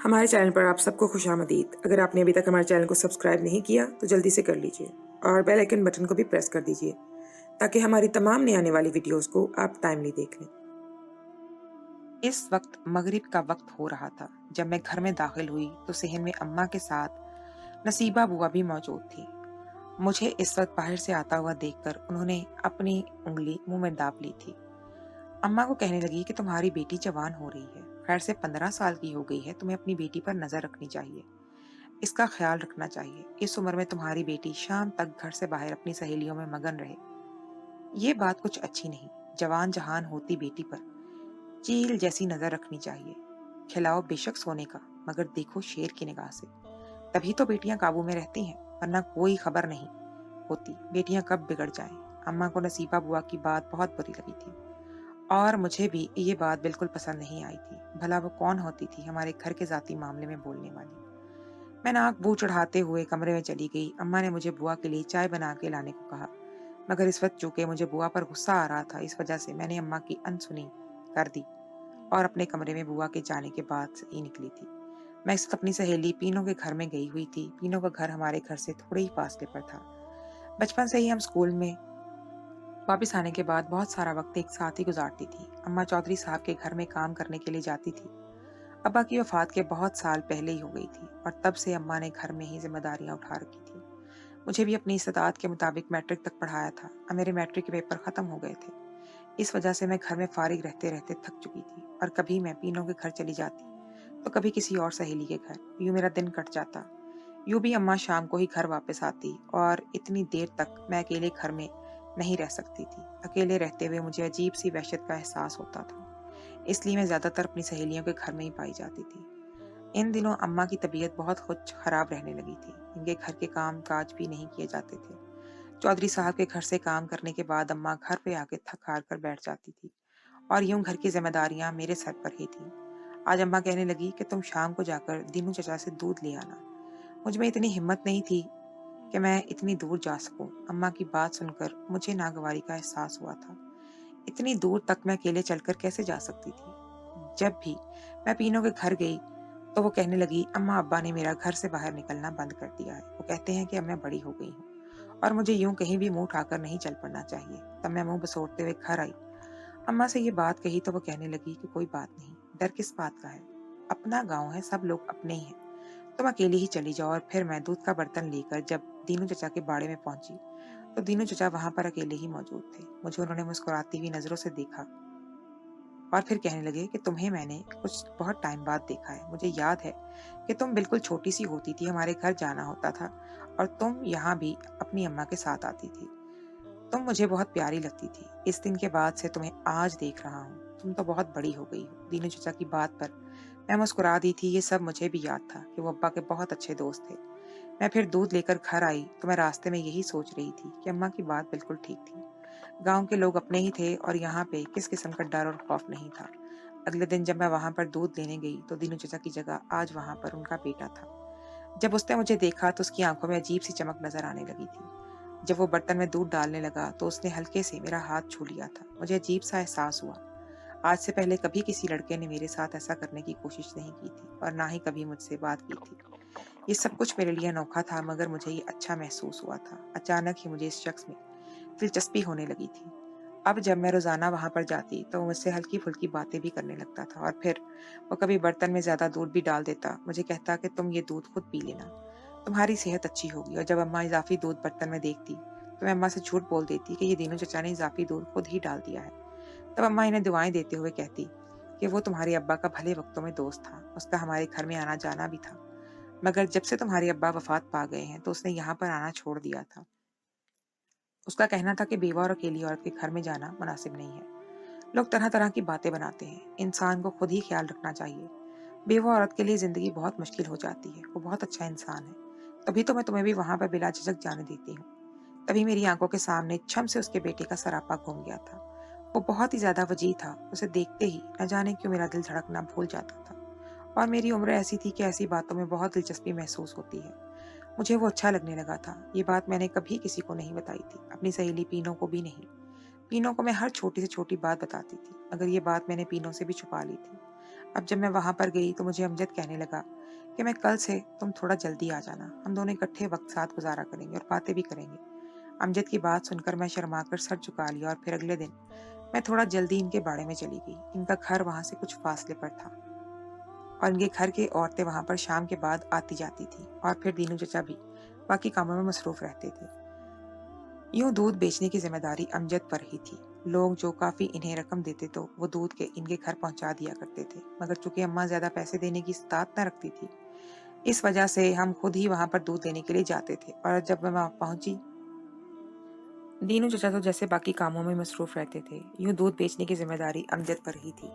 हमारे चैनल पर आप सबको खुशामदीद। अगर आपने अभी तक हमारे चैनल को सब्सक्राइब नहीं किया तो जल्दी से कर लीजिए और बेल आइकन बटन को भी प्रेस कर दीजिए ताकि हमारी तमाम नई आने वाली वीडियोस को आप टाइमली देख लें। इस वक्त मगरिब का वक्त हो रहा था। जब मैं घर में दाखिल हुई तो सेहन में अम्मा के साथ नसीबा बुआ भी मौजूद थी। मुझे इस वक्त बाहर से आता हुआ देखकर उन्होंने अपनी उंगली मुंह में दाब ली थी। अम्मा को कहने लगी कि तुम्हारी बेटी जवान हो रही है, खैर से 15 साल की हो गई है, तुम्हें अपनी बेटी पर नजर रखनी चाहिए, इसका ख्याल रखना चाहिए। इस उम्र में तुम्हारी बेटी शाम तक घर से बाहर अपनी सहेलियों में मगन रहे, ये बात कुछ अच्छी नहीं। जवान जहान होती बेटी पर चील जैसी नजर रखनी चाहिए। खिलाओ बेशक सोने का, मगर देखो शेर की निगाह से, तभी तो बेटियां काबू में रहती हैं, वरना कोई खबर नहीं होती बेटियां कब बिगड़ जाएं। अम्मा को नसीबा बुआ की बात बहुत बुरी लगी थी और मुझे भी ये बात बिल्कुल पसंद नहीं आई थी। भला वो कौन होती थी हमारे घर के जाती मामले में बोलने वाली। मैं नाक बू चढ़ाते हुए कमरे में चली गई। अम्मा ने मुझे बुआ के लिए चाय बना के लाने को कहा, मगर इस वक्त चूंकि मुझे बुआ पर गुस्सा आ रहा था, इस वजह से मैंने अम्मा की अनसुनी कर दी और अपने कमरे में बुआ के जाने के बाद से ही निकली थी। मैं इस वक्त अपनी सहेली पीनों के घर में गई हुई थी। पीनों का घर हमारे घर से थोड़े ही फासले पर था। बचपन से ही हम स्कूल में वापस आने के बाद बहुत सारा वक्त एक साथ ही गुजारती थी। अम्मा चौधरी साहब के घर में काम करने के लिए जाती थी। अब्बा की वफात के बहुत साल पहले ही हो गई थी और तब से अम्मा ने घर में ही जिम्मेदारियां उठा रखी थी। मुझे भी अपनी इस्तात के मुताबिक मैट्रिक तक पढ़ाया था। अब मेरे मैट्रिक के पेपर खत्म हो गए थे। इस वजह से मैं घर में फारिग रहते रहते थक चुकी थी और कभी मैं पीनों के घर चली जाती तो कभी किसी और सहेली के घर। यूं मेरा दिन कट जाता। यूं भी अम्मा शाम को ही घर वापस आती और इतनी देर तक मैं अकेले घर में नहीं रह सकती थी। अकेले रहते हुए मुझे अजीब सी वहशत का एहसास होता था, इसलिए मैं ज्यादातर अपनी सहेलियों के घर में ही पाई जाती थी। इन दिनों अम्मा की तबीयत बहुत कुछ खराब रहने लगी थी। इनके घर के काम काज भी नहीं किए जाते थे। चौधरी साहब के घर से काम करने के बाद अम्मा घर पे आके थक हार कर बैठ जाती थी और यूं घर की जिम्मेदारियां मेरे सर पर ही थी। आज अम्मा कहने लगी कि तुम शाम को जाकर दीनू चचा से दूध ले आना। मुझ में इतनी हिम्मत नहीं थी कि मैं इतनी दूर जा सकूं। अम्मा की बात सुनकर मुझे नागवारी का एहसास हुआ था। इतनी दूर तक मैं अकेले चलकर कैसे जा सकती थी। जब भी मैं पीनों के घर गई तो वो कहने लगी, अम्मा अब्बा ने मेरा घर से बाहर निकलना बंद कर दिया है। वो कहते हैं कि अब मैं बड़ी हो गई हूँ और मुझे यूं कहीं भी मुंह उठाकर नहीं चल पड़ना चाहिए। तब मैं मुंह बसोड़ते हुए घर आई। अम्मा से ये बात कही तो वो कहने लगी कि कोई बात नहीं, डर किस बात का है, अपना गांव है, सब लोग अपने ही हैं, तुम अकेली ही चली जाओ। और फिर मैं दूध का बर्तन लेकर जब दीनू चचा के बाड़े में पहुंची तो दीनू चचा वहां पर अकेले ही मौजूद थे। मुझे उन्होंने मुस्कुराती हुई नजरों से देखा और फिर कहने लगे कि तुम्हें मैंने कुछ बहुत टाइम बाद देखा है। मुझे याद है कि तुम बिल्कुल छोटी सी होती थी, हमारे घर जाना होता था और तुम यहाँ भी अपनी अम्मा के साथ आती थी। तुम मुझे बहुत प्यारी लगती थी। इस दिन के बाद से तुम्हें आज देख रहा हूँ, तुम तो बहुत बड़ी हो गई हो। दीनू चचा की बात पर मैं मुस्कुरा दी थी। ये सब मुझे भी याद था कि वो अब्बा के बहुत अच्छे दोस्त थे। मैं फिर दूध लेकर घर आई तो मैं रास्ते में यही सोच रही थी कि अम्मा की बात बिल्कुल ठीक थी। गांव के लोग अपने ही थे और यहाँ पे किस किस्म का डर और खौफ नहीं था। अगले दिन जब मैं वहां पर दूध लेने गई तो दीनू चचा की जगह आज वहां पर उनका बेटा था। जब उसने मुझे देखा तो उसकी आंखों में अजीब सी चमक नजर आने लगी थी। जब वो बर्तन में दूध डालने लगा तो उसने हल्के से मेरा हाथ छू लिया था। मुझे अजीब सा एहसास हुआ। आज से पहले कभी किसी लड़के ने मेरे साथ ऐसा करने की कोशिश नहीं की थी और ना ही कभी मुझसे बात की थी। ये सब कुछ मेरे लिए अनोखा था, मगर मुझे ये अच्छा महसूस हुआ था। अचानक ही मुझे इस शख्स में दिलचस्पी होने लगी थी। अब जब मैं रोजाना वहां पर जाती तो वो मुझसे हल्की फुल्की बातें भी करने लगता था और फिर वो कभी बर्तन में ज्यादा दूध भी डाल देता। मुझे कहता कि तुम ये दूध खुद पी लेना, तुम्हारी सेहत अच्छी होगी। और जब अम्मा इजाफी दूध बर्तन में देखती तो मैं अम्मा से झूठ बोल देती कि ये दीनू चचा ने इजाफी दूध खुद ही डाल दिया है। तब अम्मा इन्हें दुआएं देते हुए कहती कि वो तुम्हारे अब्बा का भले वक्तों में दोस्त था, उसका हमारे घर में आना जाना भी था, मगर जब से तुम्हारे अब्बा वफात पा गए हैं तो उसने यहाँ पर आना छोड़ दिया था। उसका कहना था कि बेवा और अकेली औरत के घर में जाना मुनासिब नहीं है। लोग तरह तरह की बातें बनाते हैं, इंसान को खुद ही ख्याल रखना चाहिए। बेवा औरत के लिए जिंदगी बहुत मुश्किल हो जाती है। वो बहुत अच्छा इंसान है, तभी तो मैं तुम्हें भी वहां पर बिला झिझक जाने देती हूँ। तभी मेरी आंखों के सामने छम से उसके बेटे का सरापा घूम गया था। वो बहुत ही ज्यादा वजीह था। उसे देखते ही न जाने क्यों मेरा दिल धड़कना भूल जाता था। और मेरी उम्र ऐसी थी कि ऐसी बातों में बहुत दिलचस्पी महसूस होती है। मुझे वो अच्छा लगने लगा था। ये बात मैंने कभी किसी को नहीं बताई थी, अपनी सहेली पीनों को भी नहीं। पीनों को मैं हर छोटी से छोटी बात बताती थी, मगर ये बात मैंने पीनों से भी छुपा ली थी। अब जब मैं वहां पर गई तो मुझे अमजद कहने लगा कि मैं कल से तुम थोड़ा जल्दी आ जाना, हम दोनों इकट्ठे वक्त साथ गुजारा करेंगे और बातें भी करेंगे। अमजद की बात सुनकर मैं शर्माकर सर झुका लिया और फिर अगले दिन मैं थोड़ा जल्दी इनके बाड़े में चली गई। इनका घर वहां से कुछ फासले पर था और इनके घर की औरतें वहां पर शाम के बाद आती जाती थी और फिर दीनू चचा भी बाकी कामों में मसरूफ रहते थे। यूं दूध बेचने की जिम्मेदारी अमजद पर ही थी। लोग जो काफी इन्हें रकम देते तो वो दूध के इनके घर पहुंचा दिया करते थे, मगर चूंकि अम्मा ज्यादा पैसे देने की इस्तात न रखती थी, इस वजह से हम खुद ही वहां पर दूध लेने के लिए जाते थे। और जब मैं वहां पहुंची, दीनू चचा तो जैसे बाकी कामों में मसरूफ रहते थे, यूं दूध बेचने की जिम्मेदारी अमजद पर ही थी।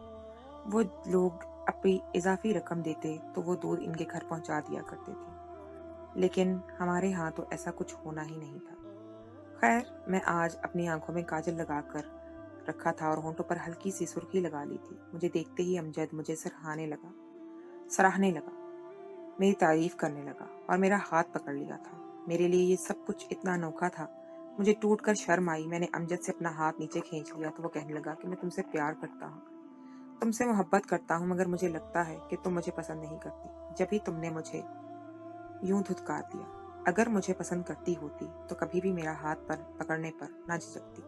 वो लोग अपनी इजाफी रकम देते तो वो दूध इनके घर पहुंचा दिया करते थे, लेकिन हमारे यहाँ तो ऐसा कुछ होना ही नहीं था। खैर, मैं आज अपनी आंखों में काजल लगाकर रखा था और होंठों पर हल्की सी सुर्खी लगा ली थी। मुझे देखते ही अमजद मुझे सराहने लगा, मेरी तारीफ करने लगा और मेरा हाथ पकड़ लिया था। मेरे लिए ये सब कुछ इतना अनोखा था, मुझे टूट कर शर्म आई। मैंने अमजद से अपना हाथ नीचे खींच लिया तो वो कहने लगा कि मैं तुमसे प्यार करता हूँ, तुमसे मोहब्बत करता हूँ, मगर मुझे लगता है कि तुम मुझे पसंद नहीं करती। जब ही तुमने मुझे यूं धुतकार दिया, अगर मुझे पसंद करती होती तो कभी भी मेरा हाथ पर पकड़ने पर ना झिझकती।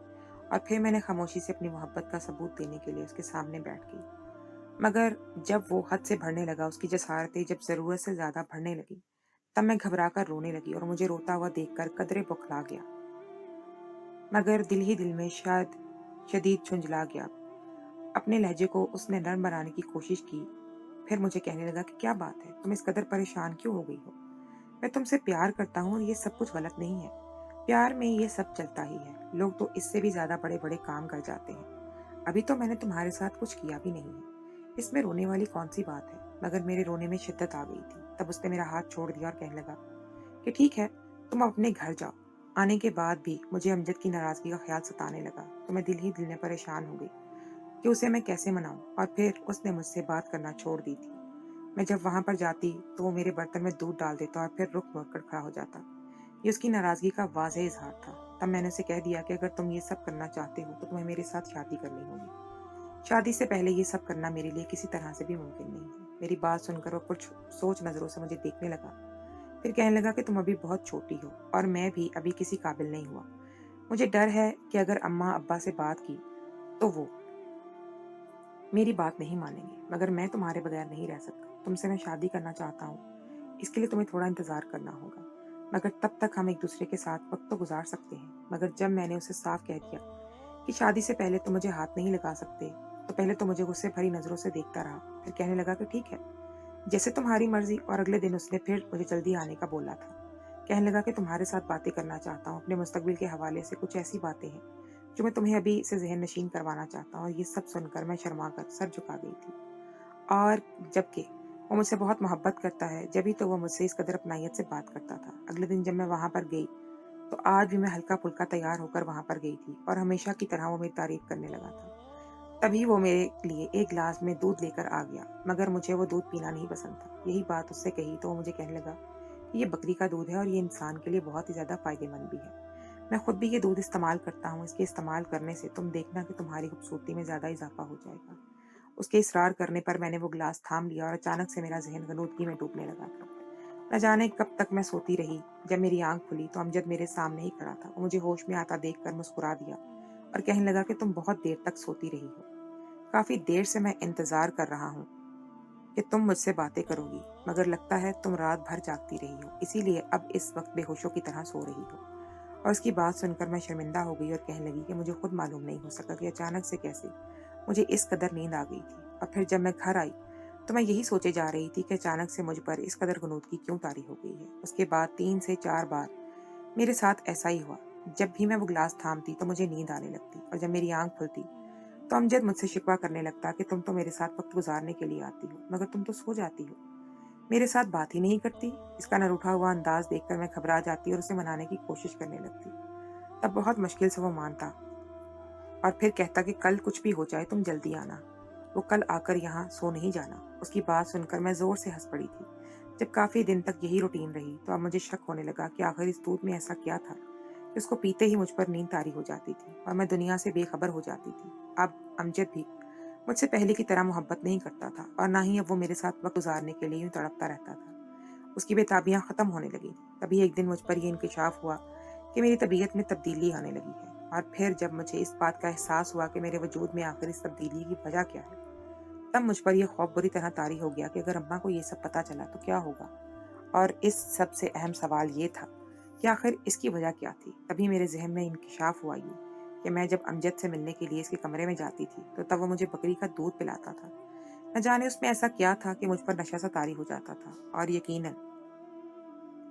और फिर मैंने खामोशी से अपनी मोहब्बत का सबूत देने के लिए उसके सामने बैठ गई। मगर जब वो हद से बढ़ने लगा, उसकी जसारतें जब जरूरत से ज्यादा बढ़ने लगी, तब मैं घबरा कर रोने लगी और मुझे रोता हुआ देखकर कदरे बौखला गया, मगर दिल ही दिल में शायद शदीद झुंझला गया। अपने लहजे को उसने नरम बनाने की कोशिश की। फिर मुझे कहने लगा कि क्या बात है, तुम इस कदर परेशान क्यों हो गई हो? मैं तुमसे प्यार करता हूँ और ये सब कुछ गलत नहीं है। प्यार में ये सब चलता ही है, लोग तो इससे भी ज्यादा बड़े बड़े काम कर जाते हैं। अभी तो मैंने तुम्हारे साथ कुछ किया भी नहीं है, इसमें रोने वाली कौन सी बात है? मगर मेरे रोने में शिद्दत आ गई थी। तब उसने मेरा हाथ छोड़ दिया और कहने लगा कि ठीक है, तुम अपने घर जाओ। आने के बाद भी मुझे अमजद की नाराजगी का ख्याल सताने लगा तो मैं दिल ही दिल में परेशान हो गई कि उसे मैं कैसे मनाऊं। और फिर उसने मुझसे बात करना छोड़ दी थी। मैं जब वहां पर जाती तो वो मेरे बर्तन में दूध डाल देता और फिर रुक मुड़ कर खड़ा हो जाता। ये उसकी नाराजगी का वाज़ेह इजहार था। तब मैंने उसे कह दिया कि अगर तुम ये सब करना चाहते हो तो तुम्हें मेरे साथ शादी करनी होगी। शादी से पहले ये सब करना मेरे लिए किसी तरह से भी मुमकिन नहीं है। मेरी बात सुनकर वो कुछ सोच नजरों से मुझे देखने लगा। फिर कहने लगा कि तुम अभी बहुत छोटी हो और मैं भी अभी किसी काबिल नहीं हुआ। मुझे डर है कि अगर अम्मा अब्बा से बात की तो वो मेरी बात नहीं मानेंगे, मगर मैं तुम्हारे बगैर नहीं रह सकता। तुमसे मैं शादी करना चाहता हूँ, इसके लिए तुम्हें थोड़ा इंतजार करना होगा, मगर तब तक हम एक दूसरे के साथ वक्त तो गुजार सकते हैं। मगर जब मैंने उसे साफ कह दिया कि शादी से पहले तुम मुझे हाथ नहीं लगा सकते, तो पहले तो मुझे गुस्से भरी नजरों से देखता रहा। फिर कहने लगा कि ठीक है, जैसे तुम्हारी मर्जी। और अगले दिन उसने फिर मुझे जल्दी आने का बोला था। कहने लगा कि तुम्हारे साथ बातें करना चाहता हूँ, अपने मुस्तकबिल के हवाले से कुछ ऐसी बातें हैं जो मैं तुम्हें अभी से जहन नशीन करवाना चाहता हूँ। और ये सब सुनकर मैं शर्मा कर सर झुका गई थी। और जबकि वो मुझसे बहुत मोहब्बत करता है, जभी तो वो मुझसे इस कदर अपनाइयत से बात करता था। अगले दिन जब मैं वहां पर गई तो आज भी मैं हल्का फुल्का तैयार होकर वहां पर गई थी और हमेशा की तरह वो मेरी तारीफ करने लगा था। तभी वो मेरे लिए एक गिलास में दूध लेकर आ गया, मगर मुझे वो दूध पीना नहीं पसंद था। यही बात उससे कही तो वो मुझे कहने लगा कि ये बकरी का दूध है और ये इंसान के लिए बहुत ही ज्यादा फायदेमंद भी है। मैं खुद भी ये दूध इस्तेमाल करता हूँ, इसके इस्तेमाल करने से तुम देखना कि तुम्हारी खूबसूरती में ज्यादा इजाफा हो जाएगा। उसके इसरार करने पर मैंने वो गिलास थाम लिया और अचानक से मेरा जहन गनूदगी में डूबने लगा था। न जाने कब तक मैं सोती रही। जब मेरी आंख खुली तो अमजद मेरे सामने ही खड़ा था। वो मुझे होश में आता देखकर मुस्कुरा दिया और कहने लगा कि तुम बहुत देर तक सोती रही हो। काफी देर से मैं इंतजार कर रहा हूँ कि तुम मुझसे बातें करोगी, मगर लगता है तुम रात भर जागती रही हो, इसीलिए अब इस वक्त बेहोशों की तरह सो रही हो। और उसकी बात सुनकर मैं शर्मिंदा हो गई और कहने लगी कि मुझे खुद मालूम नहीं हो सका कि अचानक से कैसे मुझे इस कदर नींद आ गई थी। और फिर जब मैं घर आई तो मैं यही सोचे जा रही थी कि अचानक से मुझ पर इस कदर गनूदगी क्यों तारी हो गई है। उसके बाद 3 से 4 बार मेरे साथ ऐसा ही हुआ। जब भी मैं वो गिलास थामती तो मुझे नींद आने लगती और जब मेरी आंख खुलती तो अमजद मुझसे शिकवा करने लगता कि तुम तो मेरे साथ वक्त गुजारने के लिए आती हो, मगर तुम तो सो जाती हो, मेरे साथ बात ही नहीं करती। इसका न रूठा हुआ अंदाज देखकर मैं घबरा जाती और उसे मनाने की कोशिश करने लगती। तब बहुत मुश्किल से वो मानता और फिर कहता कि कल कुछ भी हो जाए तुम जल्दी आना, वो कल आकर यहाँ सो नहीं जाना। उसकी बात सुनकर मैं जोर से हंस पड़ी थी। जब काफी दिन तक यही रूटीन रही तो अब मुझे शक होने लगा कि आखिर इस दूध में ऐसा क्या था कि उसको पीते ही मुझ पर नींद तारी हो जाती थी और मैं दुनिया से बेखबर हो जाती थी। अब अमजद भी मुझसे पहले की तरह मोहब्बत नहीं करता था और ना ही अब वो मेरे साथ वक्त गुजारने के लिए यूं तड़पता रहता था। उसकी बेताबियां खत्म होने लगी थी। तभी एक दिन मुझ पर यह इंकिशाफ हुआ कि मेरी तबीयत में तब्दीली आने लगी है। और फिर जब मुझे इस बात का एहसास हुआ कि मेरे वजूद में आखिर इस तब्दीली की वजह क्या है, तब मुझ पर यह खौफ बुरी तरह तारी हो गया कि अगर अम्मा को ये सब पता चला तो क्या होगा। और इस सबसे अहम सवाल ये था कि आखिर इसकी वजह क्या थी। तभी मेरे जहन में इंकिशाफ हुआ ये कि मैं जब अमजद से मिलने के लिए इसके कमरे में जाती थी तो तब वो मुझे बकरी का दूध पिलाता था। न जाने उसमें ऐसा क्या था कि मुझ पर नशा सा तारी हो जाता था। और यकीनन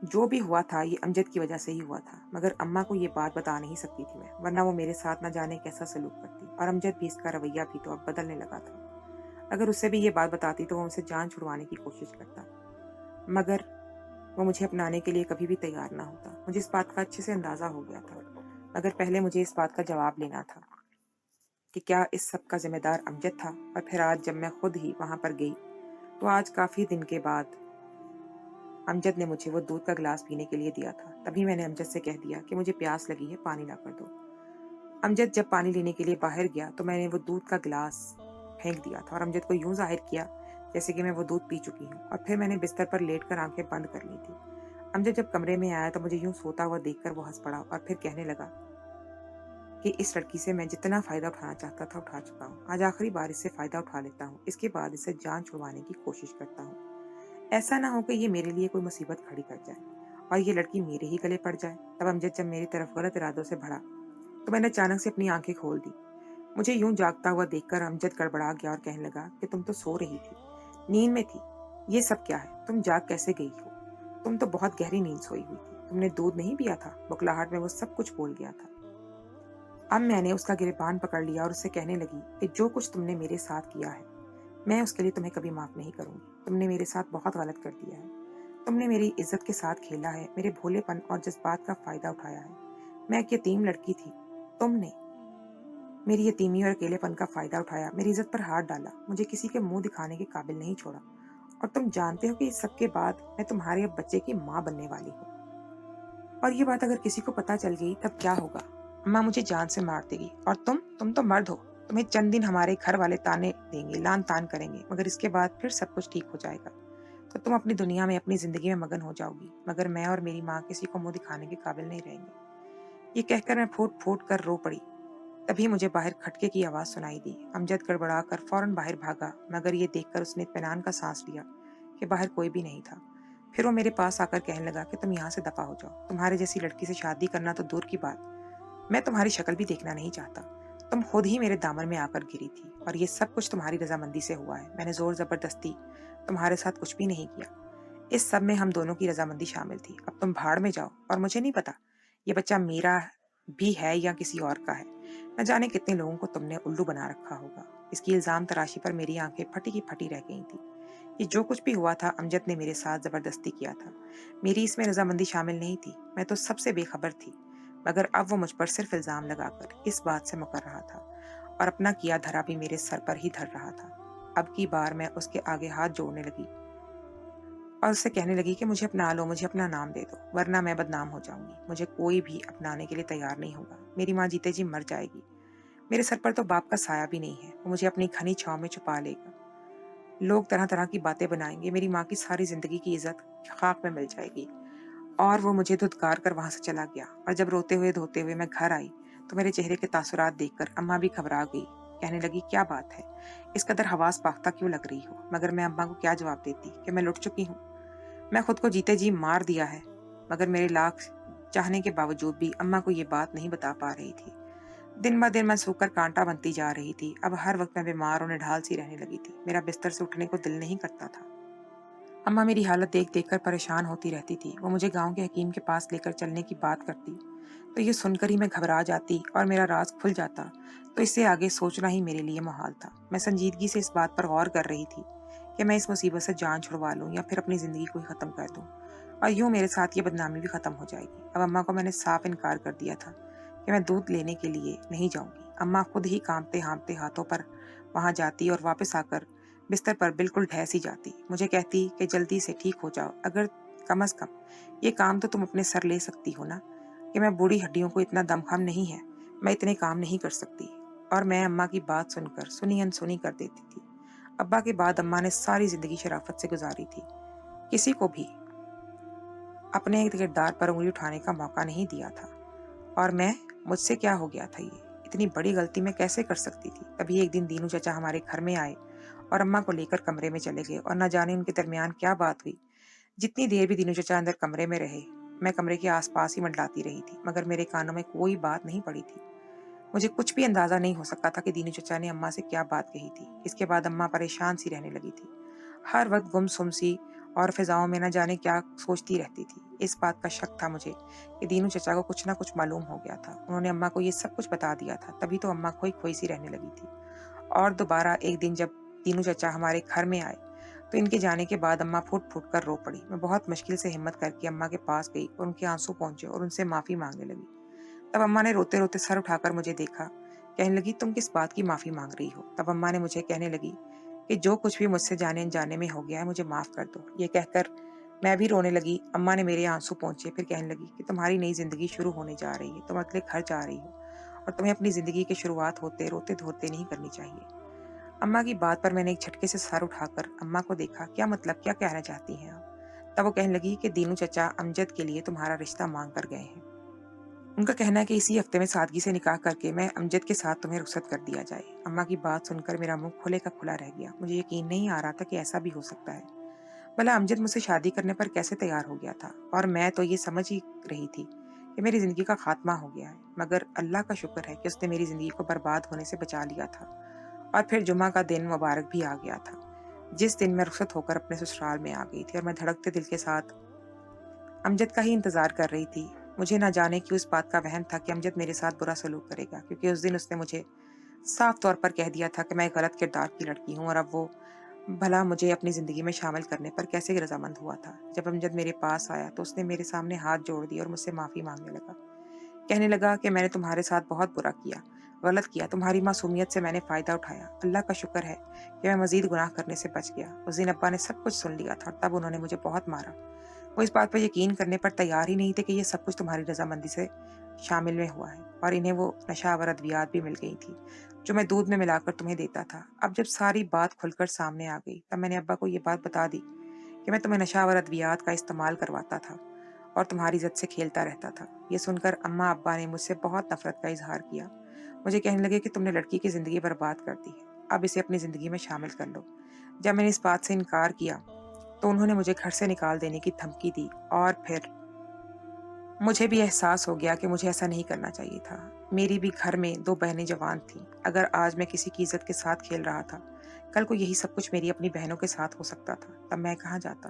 जो भी हुआ था ये अमजद की वजह से ही हुआ था, मगर अम्मा को ये बात बता नहीं सकती थी मैं, वरना वो मेरे साथ न जाने कैसा सलूक करती। और अमजद भी इसका रवैया भी तो अब बदलने लगा था। अगर उससे भी ये बात बताती तो वो मुझसे जान छुड़वाने की कोशिश करता, मगर वो मुझे अपनाने के लिए कभी भी तैयार ना होता। मुझे इस बात का अच्छे से अंदाजा हो गया था, मगर पहले मुझे इस बात का जवाब लेना था कि क्या इस सब का जिम्मेदार अमजद था। और फिर आज जब मैं खुद ही वहां पर गई तो आज काफी दिन के बाद अमजद ने मुझे वो दूध का गिलास पीने के लिए दिया था। तभी मैंने अमजद से कह दिया कि मुझे प्यास लगी है, पानी ला कर दो। अमजद जब पानी लेने के लिए बाहर गया तो मैंने वो दूध का गिलास फेंक दिया था और अमजद को यूं जाहिर किया जैसे कि मैं वो दूध पी चुकी हूँ। और फिर मैंने बिस्तर पर लेटकर आंखें बंद कर ली थी। अमजद जब कमरे में आया तो मुझे यूं सोता हुआ देखकर वो हंस पड़ा और फिर कहने लगा कि इस लड़की से मैं जितना फायदा उठाना चाहता था उठा चुका हूँ। आज आखिरी बार इससे फायदा उठा लेता हूँ, इसके बाद इसे जान छुड़वाने की कोशिश करता हूँ। ऐसा ना हो कि ये मेरे लिए कोई मुसीबत खड़ी कर जाए और ये लड़की मेरे ही गले पड़ जाए। तब अमजद जब मेरी तरफ गलत इरादों से बढ़ा तो मैंने अचानक से अपनी आंखें खोल दी। मुझे यूं जागता हुआ देखकर अमजद गड़बड़ा गया और कहने लगा कि तुम तो सो रही थी, नींद में थी। ये सब क्या है? तुम जाग कैसे गई हो? तुम तो बहुत गहरी नींद सोई हुई थी। तुमने दूध नहीं पिया था? बुखलाहट में वो सब कुछ बोल गया था। अब मैंने उसका गिरबान पकड़ लिया और उससे कहने लगी कि जो कुछ तुमने मेरे साथ किया है मैं उसके लिए तुम्हें कभी माफ नहीं करूंगी। तुमने मेरे साथ बहुत गलत कर दिया है। तुमने मेरी इज्जत के साथ खेला है, मेरे भोलेपन और जज्बात का फायदा उठाया है। मैं एक यतीम लड़की थी, तुमने मेरी यतीमी और अकेलेपन का फायदा उठाया, मेरी इज्जत पर हाथ डाला, मुझे किसी के मुंह दिखाने के काबिल नहीं छोड़ा। और तुम जानते हो कि इस सब के बाद मैं तुम्हारे अब बच्चे की माँ बनने वाली हूँ। और ये बात अगर किसी को पता चल गई तब क्या होगा? अम्मा मुझे जान से मार देगी और तुम तो मर्द हो। तुम्हें चंद दिन हमारे घर वाले ताने देंगे, लान तान करेंगे, मगर इसके बाद फिर सब कुछ ठीक हो जाएगा। तो तुम अपनी दुनिया में, अपनी जिंदगी में मगन हो जाओगी, मगर मैं और मेरी माँ किसी को मुंह दिखाने के काबिल नहीं रहेंगे। ये कहकर मैं फूट फूट कर रो पड़ी। तभी मुझे बाहर खटके की आवाज सुनाई दी। अमजद गड़बड़ाकर फौरन बाहर भागा, मगर ये देखकर उसने इत्मीनान का सांस लिया कि बाहर कोई भी नहीं था। फिर वो मेरे पास आकर कहने लगा कि तुम यहाँ से दफा हो जाओ। तुम्हारे जैसी लड़की से शादी करना तो दूर की बात, मैं तुम्हारी शक्ल भी देखना नहीं चाहता। तुम खुद ही मेरे दामन में आकर गिरी थी और ये सब कुछ तुम्हारी रजामंदी से हुआ है। मैंने जोर जबरदस्ती तुम्हारे साथ कुछ भी नहीं किया। इस सब में हम दोनों की रजामंदी शामिल थी। अब तुम भाड़ में जाओ। और मुझे नहीं पता ये बच्चा मेरा भी है या किसी और का है। न जाने कितने लोगों को तुमने उल्लू बना रखा होगा। इसकी इल्जाम तराशी पर मेरी आंखें फटी की फटी रह गई थी। ये जो कुछ भी हुआ था अमजद ने मेरे साथ जबरदस्ती किया था, मेरी इसमें रजामंदी शामिल नहीं थी। मैं तो सबसे बेखबर थी, मगर अब वो मुझ पर सिर्फ इल्जाम लगाकर इस बात से मुकर रहा था और अपना किया धरा भी मेरे सर पर ही धर रहा था। अब की बार मैं उसके आगे हाथ जोड़ने लगी और उससे कहने लगी कि मुझे अपना लो, मुझे अपना नाम दे दो, वरना मैं बदनाम हो जाऊंगी। मुझे कोई भी अपनाने के लिए तैयार नहीं होगा। मेरी माँ जीते जी मर जाएगी। मेरे सर पर तो बाप का साया भी नहीं है। वो मुझे अपनी घनी छांव में छुपा लेगा। लोग तरह तरह की बातें बनाएंगे। मेरी माँ की सारी जिंदगी की इज्जत खाक में मिल जाएगी। और वो मुझे धुतकार कर वहां से चला गया। और जब रोते हुए धोते हुए मैं घर आई तो मेरे चेहरे के तासुरात देखकर अम्मा भी घबरा गई। कहने लगी, क्या बात है, इस कदर हवास पाख्ता क्यों लग रही हो? मगर मैं अम्मा को क्या जवाब देती कि मैं लुट चुकी हूँ। मैं खुद को जीते जी मार दिया है। मगर मेरे लाख चाहने के बावजूद भी अम्मा को ये बात नहीं बता पा रही थी। दिन ब दिन मैं सूखकर कांटा बनती जा रही थी। अब हर वक्त मैं बीमार और निढाल सी रहने लगी थी। मेरा बिस्तर से उठने को दिल नहीं करता था। अम्मा मेरी हालत देख देख कर परेशान होती रहती थी। वो मुझे गांव के हकीम के पास लेकर चलने की बात करती तो ये सुनकर ही मैं घबरा जाती और मेरा राज खुल जाता। तो इससे आगे सोचना ही मेरे लिए मुहाल था। मैं संजीदगी से इस बात पर गौर कर रही थी कि मैं इस मुसीबत से जान छुड़वा लूं या फिर अपनी जिंदगी को ही खत्म कर दूं और यूं मेरे साथ ये बदनामी भी खत्म हो जाएगी। अब अम्मा को मैंने साफ इनकार कर दिया था कि मैं दूध लेने के लिए नहीं जाऊंगी। अम्मा खुद ही कांपते हांपते हाथों पर वहां जाती और वापस आकर बिस्तर पर बिल्कुल ढह सी जाती। मुझे कहती कि जल्दी से ठीक हो जाओ, अगर कम अज कम ये काम तो तुम अपने सर ले सकती हो ना, कि मैं बूढ़ी हड्डियों को इतना दमखम नहीं है, मैं इतने काम नहीं कर सकती। और मैं अम्मा की बात सुनकर सुनी अनसुनी कर देती थी। अब्बा के बाद अम्मा ने सारी जिंदगी शराफत से गुजारी थी, किसी को भी अपने किरदार पर उंगली उठाने का मौका नहीं दिया था। और मुझसे क्या हो गया था, ये इतनी बड़ी गलती मैं कैसे कर सकती थी। तभी एक दिन दीनू चाचा हमारे घर में आए और अम्मा को लेकर कमरे में चले गए, और न जाने उनके दरमियान क्या बात हुई। जितनी देर भी दीनू चाचा अंदर कमरे में रहे, मैं कमरे के आसपास ही मंडलाती रही थी, मगर मेरे कानों में कोई बात नहीं पड़ी थी। मुझे कुछ भी अंदाजा नहीं हो सकता था कि दीनू चचा ने अम्मा से क्या बात कही थी। इसके बाद अम्मा परेशान सी रहने लगी थी, हर वक्त गुमसुम सी और फिजाओं में न जाने क्या सोचती रहती थी। इस बात का शक था मुझे कि दीनू चचा को कुछ ना कुछ मालूम हो गया था। उन्होंने अम्मा को ये सब कुछ बता दिया था, तभी तो अम्मा खोई खोई सी रहने लगी थी। और दोबारा एक दिन जब दीनू चचा हमारे घर में आए, तो इनके जाने के बाद अम्मा फूट फूट कर रो पड़ी। मैं बहुत मुश्किल से हिम्मत करके अम्मा के पास गई और उनके आंसू पहुंचे और उनसे माफी मांगने लगी। तब अम्मा ने रोते रोते सर उठाकर मुझे देखा, कहने लगी, तुम किस बात की माफी मांग रही हो। तब अम्मा ने मुझे कहने लगी कि जो कुछ भी मुझसे जाने अनजाने में हो गया है, मुझे माफ कर दो। ये कहकर मैं भी रोने लगी। अम्मा ने मेरे आंसू पोंछे, फिर कहने लगी कि तुम्हारी नई जिंदगी शुरू होने जा रही है, तुम अगले घर जा रही हो, और तुम्हें अपनी जिंदगी की शुरुआत होते रोते धोते नहीं करनी चाहिए। अम्मा की बात पर मैंने एक झटके से सर उठाकर अम्मा को देखा। क्या मतलब, क्या कहना चाहती हैं आप? तब वो कहने लगी कि दीनू चचा अमजद के लिए तुम्हारा रिश्ता मांग कर गए हैं। उनका कहना है कि इसी हफ्ते में सादगी से निकाह करके मैं अमजद के साथ तुम्हें रुखसत कर दिया जाए। अम्मा की बात सुनकर मेरा मुंह खुले का खुला रह गया। मुझे यकीन नहीं आ रहा था कि ऐसा भी हो सकता है। भला अमजद मुझसे शादी करने पर कैसे तैयार हो गया था, और मैं तो ये समझ ही रही थी कि मेरी जिंदगी का खात्मा हो गया है। मगर अल्लाह का शुक्र है कि उसने मेरी जिंदगी को बर्बाद होने से बचा लिया था। और फिर जुमा का दिन मुबारक भी आ गया था, जिस दिन मैं रुखसत होकर अपने ससुराल में आ गई थी, और मैं धड़कते दिल के साथ अमजद का ही इंतजार कर रही थी। मुझे ना जाने क्यों इस बात का वहम था कि अमजद मेरे साथ बुरा सलूक करेगा, क्योंकि उस दिन उसने मुझे साफ तौर पर कह दिया था कि मैं गलत किरदार की लड़की हूँ, और अब वो भला मुझे अपनी जिंदगी में शामिल करने पर कैसे रजामंद हुआ था। जब अमजद मेरे पास आया तो उसने मेरे सामने हाथ जोड़ दिया और मुझसे माफी मांगने लगा। कहने लगा कि मैंने तुम्हारे साथ बहुत बुरा किया, गलत किया, तुम्हारी मासूमियत से मैंने फायदा उठाया। अल्लाह का शुक्र है कि मैं मजीद गुनाह करने से बच गया। उस दिन अब्बा ने सब कुछ सुन लिया था, तब उन्होंने मुझे बहुत मारा। वो इस बात पर यकीन करने पर तैयार ही नहीं थे कि ये सब कुछ तुम्हारी रजामंदी से शामिल में हुआ है, और इन्हें वो नशावर अद्वियात भी मिल गई थी जो मैं दूध में मिलाकर तुम्हें देता था। अब जब सारी बात खुलकर सामने आ गई, तब मैंने अब्बा को ये बात बता दी कि मैं तुम्हें नशावर अद्वियात का इस्तेमाल करवाता था और तुम्हारी इज्जत से खेलता रहता था। ये सुनकर अम्मा अब्बा ने मुझसे बहुत नफरत का इजहार किया। मुझे कहने लगे कि तुमने लड़की की जिंदगी बर्बाद कर दी है, अब इसे अपनी जिंदगी में शामिल कर लो। जब मैंने इस बात से इनकार किया तो उन्होंने मुझे घर से निकाल देने की धमकी दी, और फिर मुझे भी एहसास हो गया कि मुझे ऐसा नहीं करना चाहिए था। मेरी भी घर में दो बहनें जवान थीं। अगर आज मैं किसी की इज्जत के साथ खेल रहा था, कल को यही सब कुछ मेरी अपनी बहनों के साथ हो सकता था। तब मैं कहाँ जाता।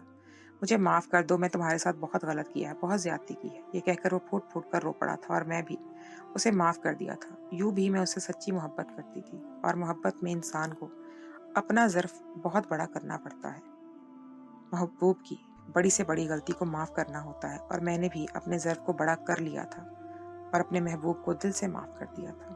मुझे माफ कर दो, मैं तुम्हारे साथ बहुत गलत किया है, बहुत ज्यादती की है। ये कहकर वो फूट फूट कर रो पड़ा था, और मैं भी उसे माफ कर दिया था। यूं भी मैं उससे सच्ची मोहब्बत करती थी, और मोहब्बत में इंसान को अपना ज़र्फ बहुत बड़ा करना पड़ता है। महबूब की बड़ी से बड़ी गलती को माफ़ करना होता है, और मैंने भी अपने ज़र्फ को बड़ा कर लिया था और अपने महबूब को दिल से माफ़ कर दिया था।